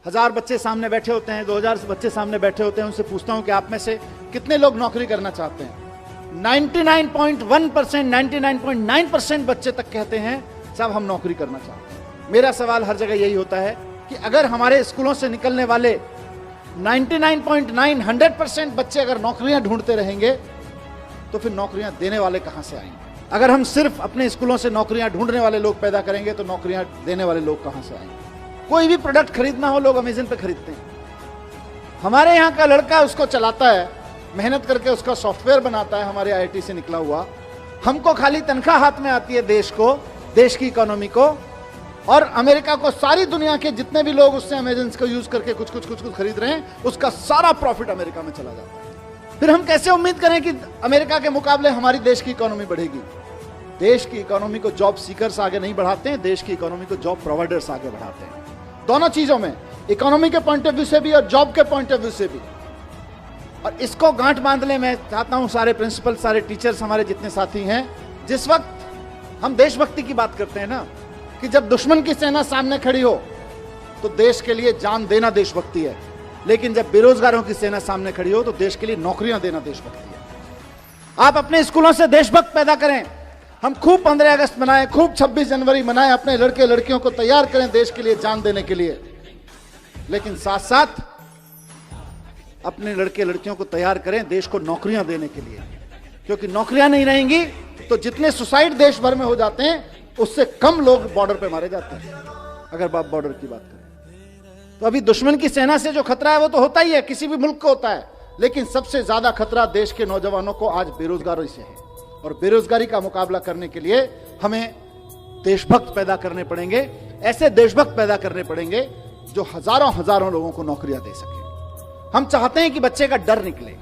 1000 बच्चे सामने बैठे होते हैं, 2000 बच्चे सामने बैठे होते हैं, उनसे पूछता हूं कि आप में से कितने लोग नौकरी करना चाहते हैं। 99.1%, 99.9% बच्चे तक कहते हैं साहब हम नौकरी करना चाहते हैं। मेरा सवाल हर जगह यही होता है कि अगर हमारे स्कूलों से निकलने वाले 99.9, 100% बच्चे अगर नौकरियां ढूंढते रहेंगे तो फिर नौकरियां देने वाले कहां से आएंगे? अगर हम सिर्फ अपने स्कूलों से नौकरियां ढूंढने वाले लोग पैदा करेंगे तो नौकरियां देने वाले लोग कहां से आएंगे? कोई भी प्रोडक्ट खरीदना हो लोग अमेज़न पे खरीदते हैं। हमारे यहाँ का लड़का उसको चलाता है, मेहनत करके उसका सॉफ्टवेयर बनाता है, हमारे आईआईटी से निकला हुआ। हमको खाली तनख्वाह हाथ में आती है देश को, देश की इकोनॉमी को, और अमेरिका को सारी दुनिया के जितने भी लोग उससे अमेज़न को यूज करके कुछ खरीद रहे हैं, उसका सारा प्रॉफिट अमेरिका में चला जाता है। फिर हम कैसे उम्मीद करें कि अमेरिका के मुकाबले हमारी देश की इकोनॉमी बढ़ेगी? देश की इकोनॉमी को जॉब सीकर्स आगे नहीं बढ़ाते हैं, देश की इकोनॉमी को जॉब प्रोवाइडर्स आगे बढ़ाते हैं। दोनों चीजों में, इकोनॉमी के पॉइंट ऑफ व्यू से भी और जॉब के पॉइंट ऑफ व्यू से भी। और इसको गांठ बांध ले, मैं चाहता हूं सारे प्रिंसिपल, सारे टीचर्स, हमारे जितने साथी हैं, जिस वक्त हम देशभक्ति की बात करते हैं ना, कि जब दुश्मन की सेना सामने खड़ी हो तो देश के लिए जान देना देशभक्ति है, लेकिन जब बेरोजगारों की सेना सामने खड़ी हो तो देश के लिए नौकरियां देना देशभक्ति है। आप अपने स्कूलों से देशभक्त पैदा करें। हम खूब 15 अगस्त मनाएं, खूब 26 जनवरी मनाएं, अपने लड़के लड़कियों को तैयार करें देश के लिए जान देने के लिए, लेकिन साथ साथ अपने लड़के लड़कियों को तैयार करें देश को नौकरियां देने के लिए, क्योंकि नौकरियां नहीं रहेंगी तो जितने सुसाइड देश भर में हो जाते हैं उससे कम लोग बॉर्डर पे मारे जाते हैं। अगर बात बॉर्डर की बात करें तो अभी दुश्मन की सेना से जो खतरा है वो तो होता ही है, किसी भी मुल्क को होता है, लेकिन सबसे ज्यादा खतरा देश के नौजवानों को आज बेरोजगारी से है। और बेरोजगारी का मुकाबला करने के लिए हमें देशभक्त पैदा करने पड़ेंगे, ऐसे देशभक्त पैदा करने पड़ेंगे जो हजारों हजारों लोगों को नौकरियां दे सके। हम चाहते हैं कि बच्चे का डर निकले,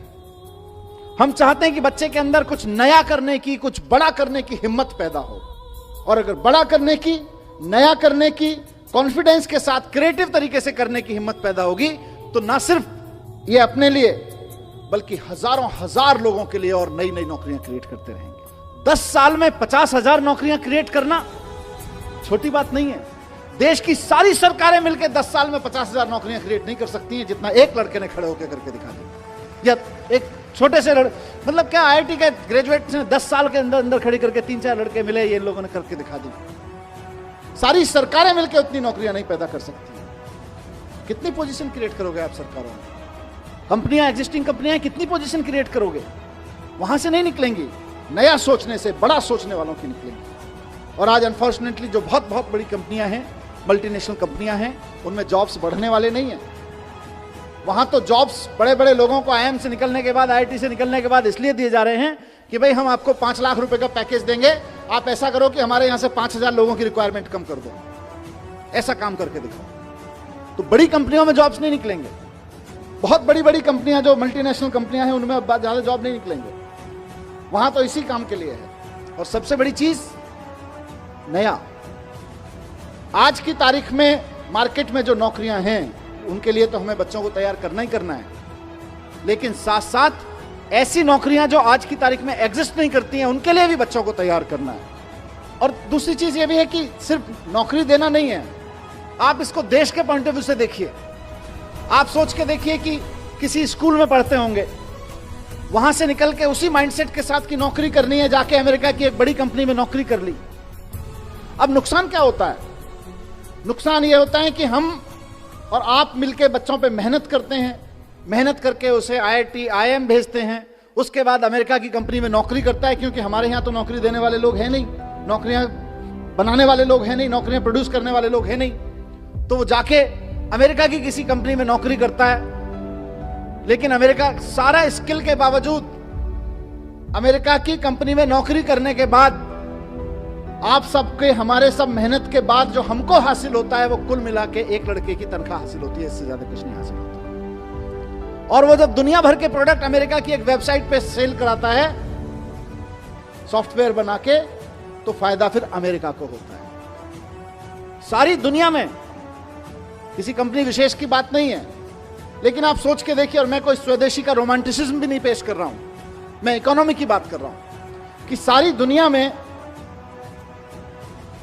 हम चाहते हैं कि बच्चे के अंदर कुछ नया करने की, कुछ बड़ा करने की हिम्मत पैदा हो। और अगर बड़ा करने की, नया करने की, कॉन्फिडेंस के साथ क्रिएटिव तरीके से करने की हिम्मत पैदा होगी तो ना सिर्फ ये अपने लिए बल्कि हजारों हजार लोगों के लिए और नई नई नौकरियां क्रिएट करते रहेंगे। 10 साल में 50,000 नौकरियां क्रिएट करना छोटी बात नहीं है। देश की सारी सरकारें मिलकर 10 साल में 50,000 नौकरियां क्रिएट नहीं कर सकती हैं, जितना एक लड़के ने खड़े होकर करके दिखा दिया। या एक छोटे से मतलब क्या, आईआईटी के ग्रेजुएट ने 10 साल के अंदर अंदर खड़ी करके 3-4 लड़के मिले, ये लोगों ने करके दिखा दी। सारी सरकारें मिलकर उतनी नौकरियां नहीं पैदा कर सकती। कितनी पोजीशन क्रिएट करोगे आप सरकारों में? कंपनियां, एग्जिस्टिंग कंपनियां कितनी पोजीशन क्रिएट करोगे? वहां से नहीं निकलेंगी, नया सोचने से, बड़ा सोचने वालों की निकलेंगी। और आज अनफॉर्चुनेटली जो बहुत बहुत बड़ी कंपनियां हैं, मल्टीनेशनल कंपनियां हैं, उनमें जॉब्स बढ़ने वाले नहीं हैं। वहां तो जॉब्स बड़े बड़े लोगों को आईआईएम से निकलने के बाद, आईआईटी से निकलने के बाद इसलिए दिए जा रहे हैं कि भाई हम आपको 5 लाख रुपए का पैकेज देंगे, आप ऐसा करो कि हमारे यहां से 5,000 लोगों की रिक्वायरमेंट कम कर दो, ऐसा काम करके दिखाओ। तो बड़ी कंपनियों में जॉब्स नहीं निकलेंगे। बहुत बड़ी बड़ी कंपनियां जो मल्टीनेशनल कंपनियां हैं उनमें ज्यादा जॉब नहीं निकलेंगे, वहां तो इसी काम के लिए है। और सबसे बड़ी चीज नया, आज की तारीख में मार्केट में जो नौकरियां हैं उनके लिए तो हमें बच्चों को तैयार करना ही करना है, लेकिन साथ साथ ऐसी नौकरियां जो आज की तारीख में एग्जिस्ट नहीं करती हैं उनके लिए भी बच्चों को तैयार करना है। और दूसरी चीज ये भी है कि सिर्फ नौकरी देना नहीं है, आप इसको देश के पॉइंट ऑफ व्यू से देखिए। आप सोच के देखिए कि किसी स्कूल में पढ़ते होंगे, वहां से निकल के उसी माइंडसेट के साथ की नौकरी करनी है, जाके अमेरिका की एक बड़ी कंपनी में नौकरी कर ली। अब नुकसान क्या होता है? नुकसान यह होता है कि हम और आप मिलके बच्चों पे मेहनत करते हैं, मेहनत करके उसे आईआईटी, आईएम भेजते हैं, उसके बाद अमेरिका की कंपनी में नौकरी करता है, क्योंकि हमारे यहाँ तो नौकरी देने वाले लोग हैं नहीं, नौकरियां बनाने वाले लोग हैं नहीं, नौकरियां प्रोड्यूस करने वाले लोग हैं नहीं। तो वो जाके अमेरिका की किसी कंपनी में नौकरी करता है, लेकिन अमेरिका सारा स्किल के बावजूद, अमेरिका की कंपनी में नौकरी करने के बाद आप सबके, हमारे सब मेहनत के बाद जो हमको हासिल होता है वो कुल मिला के एक लड़के की तनख्वाह हासिल होती है, इससे ज्यादा कुछ नहीं हासिल होता। और वो जब दुनिया भर के प्रोडक्ट अमेरिका की एक वेबसाइट पे सेल कराता है सॉफ्टवेयर बना के, तो फायदा फिर अमेरिका को होता है। सारी दुनिया में किसी कंपनी विशेष की बात नहीं है, लेकिन आप सोच के देखिए, और मैं कोई स्वदेशी का रोमांटिसिज्म भी नहीं पेश कर रहा हूं, मैं इकोनॉमी की बात कर रहा हूं कि सारी दुनिया में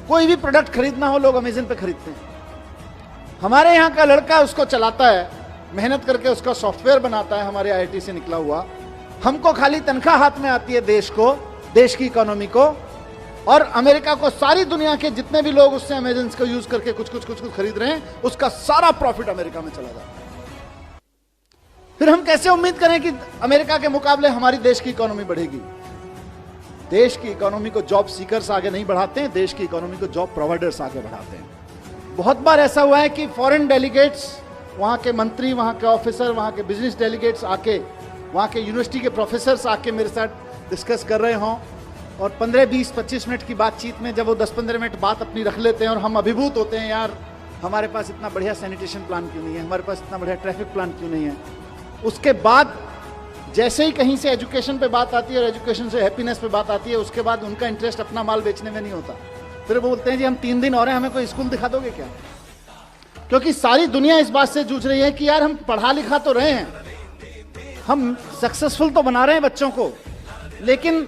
कोई भी प्रोडक्ट खरीदना हो लोग अमेज़न पे खरीदते हैं। हमारे यहाँ का लड़का उसको चलाता है, मेहनत करके उसका सॉफ्टवेयर बनाता है, हमारे आईआईटी से निकला हुआ। हमको खाली तनख्वाह हाथ में आती है देश को, देश की इकोनॉमी को, और अमेरिका को सारी दुनिया के जितने भी लोग उससे अमेजन को यूज करके कुछ कुछ खरीद रहे हैं, उसका सारा प्रॉफिट अमेरिका में चला जाता है। फिर हम कैसे उम्मीद करें कि अमेरिका के मुकाबले हमारी देश की इकोनॉमी बढ़ेगी? देश की इकोनॉमी को जॉब सीकर्स आगे नहीं बढ़ाते हैं, देश की इकोनॉमी को जॉब प्रोवाइडर्स आगे बढ़ाते हैं। बहुत बार ऐसा हुआ है कि फॉरेन डेलीगेट्स, वहां के मंत्री, वहां के ऑफिसर, वहां के बिजनेस डेलीगेट्स आके, वहां के यूनिवर्सिटी के प्रोफेसर्स आके मेरे साथ डिस्कस कर रहे हों, और 15, 20, 25 मिनट की बातचीत में जब वो 10-15 मिनट बात अपनी रख लेते हैं और हम अभिभूत होते हैं, यार हमारे पास इतना बढ़िया सैनिटेशन प्लान क्यों नहीं है, हमारे पास इतना बढ़िया ट्रैफिक प्लान क्यों नहीं है। उसके बाद जैसे ही कहीं से एजुकेशन पे बात आती है और एजुकेशन से हैप्पीनेस पे बात आती है, उसके बाद उनका इंटरेस्ट अपना माल बेचने में नहीं होता। फिर वो बोलते हैं जी हम 3 दिन और हैं, हमें कोई स्कूल दिखा दोगे क्या? क्योंकि सारी दुनिया इस बात से जूझ रही है कि यार हम पढ़ा लिखा तो रहे हैं, हम सक्सेसफुल तो बना रहे हैं बच्चों को, लेकिन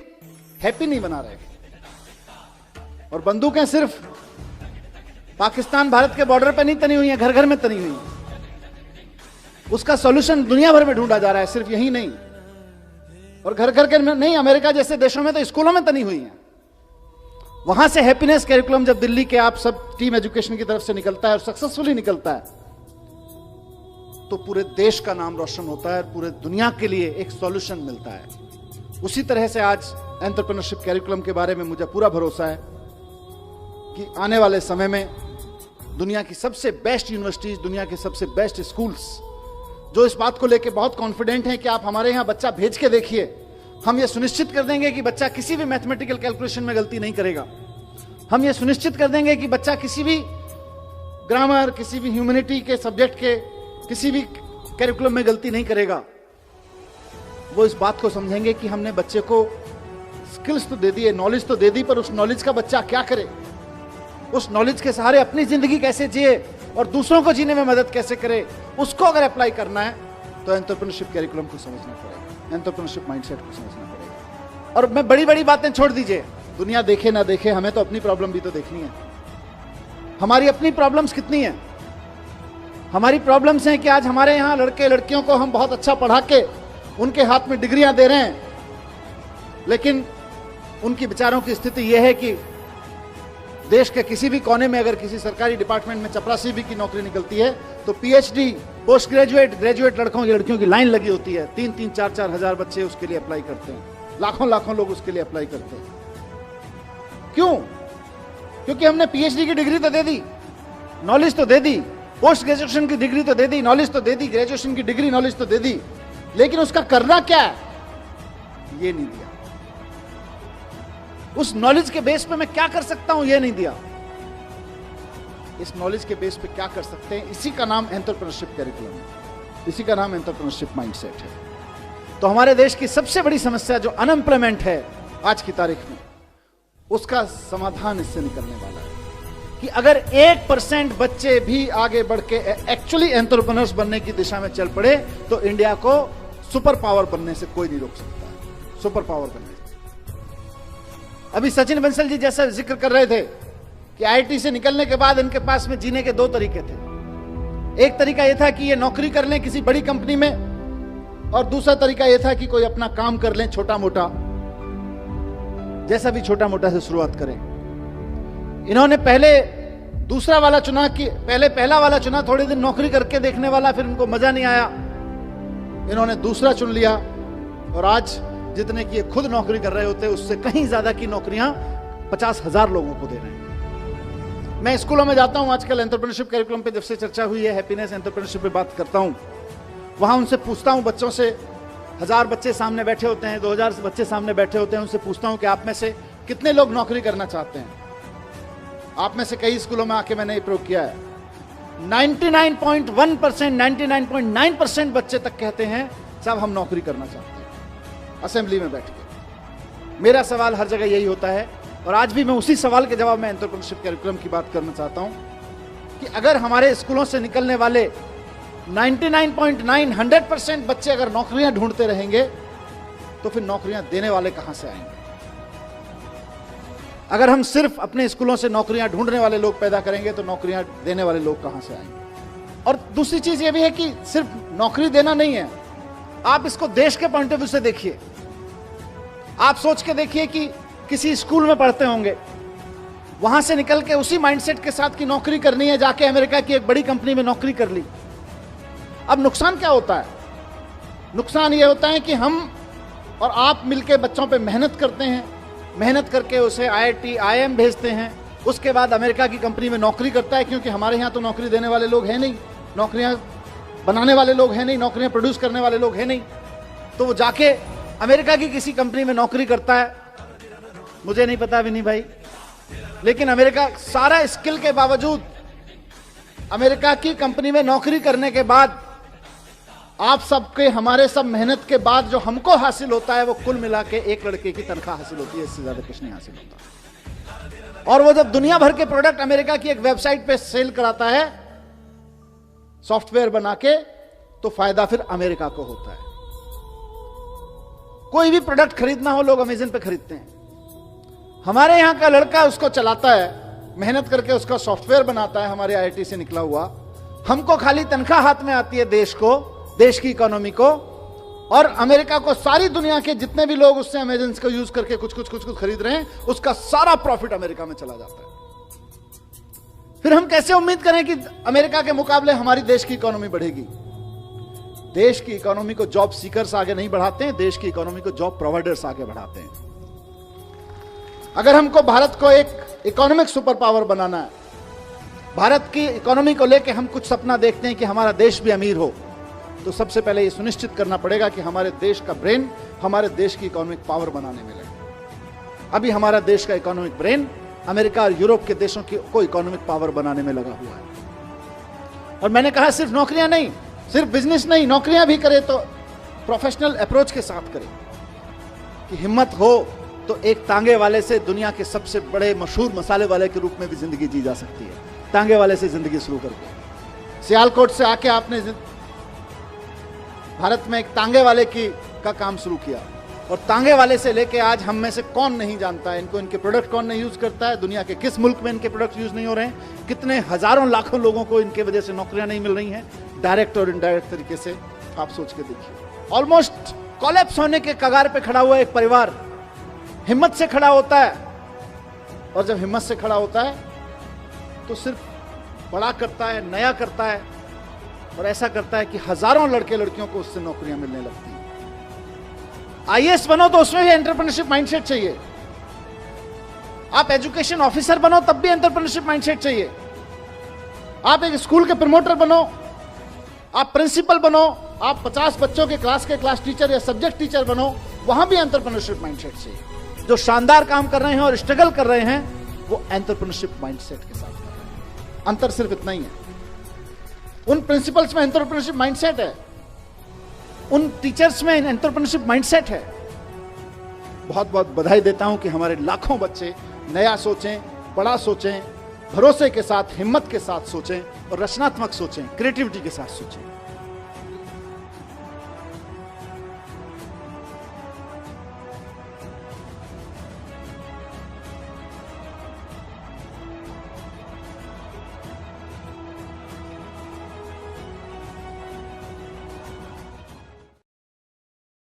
हैप्पी नहीं बना रहे। और बंदूकें सिर्फ पाकिस्तान भारत के बॉर्डर पे नहीं तनी हुई हैं, घर घर में तनी हुई हैं। उसका सॉल्यूशन दुनिया भर में ढूंढा जा रहा है, सिर्फ यही नहीं, और घर घर के नहीं, अमेरिका जैसे देशों में तो स्कूलों में तनी हुई हैं। वहां से हैप्पीनेस कैरिकुलम जब दिल्ली के आप सब टीम एजुकेशन की तरफ से निकलता है और सक्सेसफुली निकलता है, तो पूरे देश का नाम रोशन होता है, पूरे दुनिया के लिए एक सॉल्यूशन मिलता है। उसी तरह से आज एंटरप्रेन्योरशिप कैरिकुलम के बारे में मुझे पूरा भरोसा है कि आने वाले समय में दुनिया की सबसे बेस्ट यूनिवर्सिटीज, दुनिया के सबसे बेस्ट स्कूल्स जो इस बात को लेकर बहुत कॉन्फिडेंट हैं कि आप हमारे यहां बच्चा भेज के देखिए, हम ये सुनिश्चित कर देंगे कि बच्चा किसी भी मैथमेटिकल कैलकुलेशन में गलती नहीं करेगा। हम ये सुनिश्चित कर देंगे कि बच्चा किसी भी ग्रामर, किसी भी ह्यूमैनिटी के सब्जेक्ट के किसी भी कैरिकुलम में गलती नहीं करेगा। वो इस बात को समझेंगे कि हमने बच्चे को स्किल्स तो दे दिए, नॉलेज तो दे दी, पर उस नॉलेज का बच्चा क्या करे, उस नॉलेज के सहारे अपनी जिंदगी कैसे जिए और दूसरों को जीने में मदद कैसे करे, उसको अगर अप्लाई करना है तो एंटरप्रेन्योरशिप कैरिकुलम को समझना पड़ेगा, एंटरप्रेन्योरशिप माइंडसेट को समझना पड़ेगा। और मैं बड़ी बड़ी बातें छोड़ दीजिए, दुनिया देखे ना देखे, हमें तो अपनी प्रॉब्लम भी तो देखनी है। हमारी अपनी प्रॉब्लम्स कितनी है? हमारी प्रॉब्लम्स हैं कि आज हमारे यहाँ लड़के लड़कियों को हम बहुत अच्छा पढ़ा के उनके हाथ में डिग्रियां दे रहे हैं, लेकिन उनकी बेचारों की स्थिति यह है कि देश के किसी भी कोने में अगर किसी सरकारी डिपार्टमेंट में चपरासी भी की नौकरी निकलती है तो पीएचडी, पोस्ट ग्रेजुएट, ग्रेजुएट लड़कों की लड़कियों की लाइन लगी होती है। 3-3, 4-4 हजार बच्चे उसके लिए अप्लाई करते हैं, लाखों लाखों लोग उसके लिए अप्लाई करते हैं। क्यों? क्योंकि हमने पीएचडी की डिग्री तो दे दी, नॉलेज तो दे दी, पोस्ट ग्रेजुएशन की डिग्री तो दे दी, नॉलेज तो दे दी, ग्रेजुएशन की डिग्री, नॉलेज तो दे दी, लेकिन उसका करना क्या है ये नहीं दिया। उस नॉलेज के बेस पे मैं क्या कर सकता हूं ये नहीं दिया। इस नॉलेज के बेस पे क्या कर सकते हैं, इसी का नाम एंटरप्रेन्योरशिप कैरिकुलम है, इसी का नाम एंटरप्रेन्योरशिप माइंडसेट है। तो हमारे देश की सबसे बड़ी समस्या जो अनएम्प्लॉयमेंट है आज की तारीख में, उसका समाधान इससे निकलने वाला है कि अगर 1% बच्चे भी आगे बढ़ के एक्चुअली एंटरप्रेन्योर्स बनने की दिशा में चल पड़े तो इंडिया को सुपर पावर बनने से कोई नहीं रोक सकता है, सुपर पावर बनने से। अभी सचिन बंसल जी जैसा जिक्र कर रहे थे कि आईआईटी से निकलने के बाद इनके पास में जीने के 2 तरीके थे। एक तरीका यह था कि ये नौकरी कर लें किसी बड़ी कंपनी में, और दूसरा तरीका यह था कि कोई अपना काम कर लें छोटा मोटा, जैसा भी छोटा मोटा से शुरुआत करें। इन्होंने पहले दूसरा वाला चुना कि पहले पहला वाला चुना, थोड़े दिन नौकरी करके देखने वाला, फिर इनको मजा नहीं आया, इन्होंने दूसरा चुन लिया, और आज जितने की ये खुद नौकरी कर रहे होते उससे कहीं ज्यादा की नौकरियां 50,000 लोगों को दे रहे हैं। मैं स्कूलों में जाता हूं, आजकल एंटरप्रेन्योरशिप कैरिकुलम पे जब से चर्चा हुई है, हैप्पीनेस एंटरप्रेन्योरशिप पे बात करता हूं, वहां उनसे पूछता हूं, बच्चों से, 1000 बच्चे सामने बैठे होते हैं, 2000 बच्चे सामने बैठे होते हैं, उनसे पूछता हूं कि आप में से कितने लोग नौकरी करना चाहते हैं। आप में से कई स्कूलों में आके मैंने ये प्रयोग किया है, 99.1%, 99.9% बच्चे तक कहते हैं साहब हम नौकरी करना चाहते हैं, असेंबली में बैठ के। मेरा सवाल हर जगह यही होता है, और आज भी मैं उसी सवाल के जवाब में एंटरप्रेन्योरशिप कैरिकुलम की बात करना चाहता हूं कि अगर हमारे स्कूलों से निकलने वाले 99.9, 100% बच्चे अगर नौकरियां ढूंढते रहेंगे तो फिर नौकरियां देने वाले कहां से आएंगे? अगर हम सिर्फ अपने स्कूलों से नौकरियां ढूंढने वाले लोग पैदा करेंगे तो नौकरियां देने वाले लोग कहां से आएंगे? और दूसरी चीज ये भी है कि सिर्फ नौकरी देना नहीं है, आप इसको देश के पॉइंट ऑफ व्यू से देखिए। आप सोच के देखिए कि किसी स्कूल में पढ़ते होंगे, वहां से निकल के उसी माइंडसेट के साथ की नौकरी करनी है, जाके अमेरिका की एक बड़ी कंपनी में नौकरी कर ली। अब नुकसान क्या होता है? नुकसान यह होता है कि हम और आप मिलके बच्चों पे मेहनत करते हैं, मेहनत करके उसे IIT IIM भेजते हैं, उसके बाद अमेरिका की कंपनी में नौकरी करता है, क्योंकि हमारे यहाँ तो नौकरी देने वाले लोग हैं नहीं, नौकरियां बनाने वाले लोग हैं नहीं, नौकरियां प्रोड्यूस करने वाले लोग हैं नहीं, तो वो जाके अमेरिका की किसी कंपनी में नौकरी करता है। मुझे नहीं पता विनी भाई, लेकिन अमेरिका सारा स्किल के बावजूद अमेरिका की कंपनी में नौकरी करने के बाद आप सबके, हमारे सब मेहनत के बाद जो हमको हासिल होता है वो कुल मिला के एक लड़के की तनख्वाह हासिल होती है, इससे ज्यादा कुछ नहीं हासिल होता। और वो जब दुनिया भर के प्रोडक्ट अमेरिका की एक वेबसाइट पे सेल कराता है सॉफ्टवेयर बना के, तो फायदा फिर अमेरिका को होता है। कोई भी प्रोडक्ट खरीदना हो, लोग अमेज़न पे खरीदते हैं। हमारे यहां का लड़का उसको चलाता है, मेहनत करके उसका सॉफ्टवेयर बनाता है, हमारे IIT से निकला हुआ। हमको खाली तनख्वाह हाथ में आती है, देश को, देश की इकोनॉमी को, और अमेरिका को सारी दुनिया के जितने भी लोग उससे अमेज़न को यूज करके कुछ कुछ खरीद रहे हैं, उसका सारा प्रॉफिट अमेरिका में चला जाता है। फिर हम कैसे उम्मीद करें कि अमेरिका के मुकाबले हमारी देश की इकोनॉमी बढ़ेगी? देश की इकोनॉमी को जॉब सीकर्स आगे नहीं बढ़ाते हैं, देश की इकोनॉमी को जॉब प्रोवाइडर्स आगे बढ़ाते हैं। अगर हमको भारत को एक इकोनॉमिक सुपर पावर बनाना है, भारत की इकोनॉमी को लेकर हम कुछ सपना देखते हैं कि हमारा देश भी अमीर हो, तो सबसे पहले यह सुनिश्चित करना पड़ेगा कि हमारे देश का ब्रेन हमारे देश की इकोनॉमिक पावर बनाने में लगे। अभी हमारा देश का इकोनॉमिक ब्रेन अमेरिका और यूरोप के देशों की को इकोनॉमिक पावर बनाने में लगा हुआ है। और मैंने कहा सिर्फ नौकरियां नहीं, सिर्फ बिजनेस नहीं, नौकरियां भी करे तो प्रोफेशनल अप्रोच के साथ करे, कि हिम्मत हो तो एक तांगे वाले से दुनिया के सबसे बड़े मशहूर मसाले वाले के रूप में भी जिंदगी जी जा सकती है। तांगे वाले से जिंदगी शुरू करके, सियालकोट से आके आपने भारत में एक तांगे वाले का काम शुरू किया, और तांगे वाले से लेके आज हम में से कौन नहीं जानता है इनको, इनके प्रोडक्ट कौन नहीं यूज करता है, दुनिया के किस मुल्क में इनके प्रोडक्ट यूज नहीं हो रहे हैं, कितने हजारों लाखों लोगों को इनके वजह से नौकरियां नहीं मिल रही हैं, डायरेक्ट और इनडायरेक्ट तरीके से। आप सोच के देखिए, ऑलमोस्ट कोलैप्स होने के कगार पे खड़ा हुआ एक परिवार हिम्मत से खड़ा होता है, और जब हिम्मत से खड़ा होता है तो सिर्फ बड़ा करता है, नया करता है, और ऐसा करता है कि हजारों लड़के लड़कियों को उससे नौकरियां मिलने लगती हैं। IAS बनो तो उसमें भी एंटरप्रेन्योरशिप माइंडसेट चाहिए। आप एजुकेशन ऑफिसर बनो तब भी एंटरप्रेन्योरशिप माइंडसेट चाहिए। आप एक स्कूल के प्रमोटर बनो, आप प्रिंसिपल बनो, आप 50 बच्चों के क्लास टीचर या सब्जेक्ट टीचर बनो, वहां भी एंटरप्रेन्योरशिप माइंडसेट चाहिए। जो शानदार काम कर रहे हैं और स्ट्रगल कर रहे हैं, वो एंटरप्रेन्योरशिप माइंडसेट के साथ कर रहे हैं। अंतर सिर्फ इतना ही है, उन प्रिंसिपल्स में एंटरप्रेन्योरशिप माइंडसेट है, उन टीचर्स में एंटरप्रेन्योरशिप माइंडसेट है। बहुत बहुत बधाई देता हूं कि हमारे लाखों बच्चे नया सोचें, बड़ा सोचें, भरोसे के साथ, हिम्मत के साथ सोचें, और रचनात्मक सोचें, क्रिएटिविटी के साथ सोचें।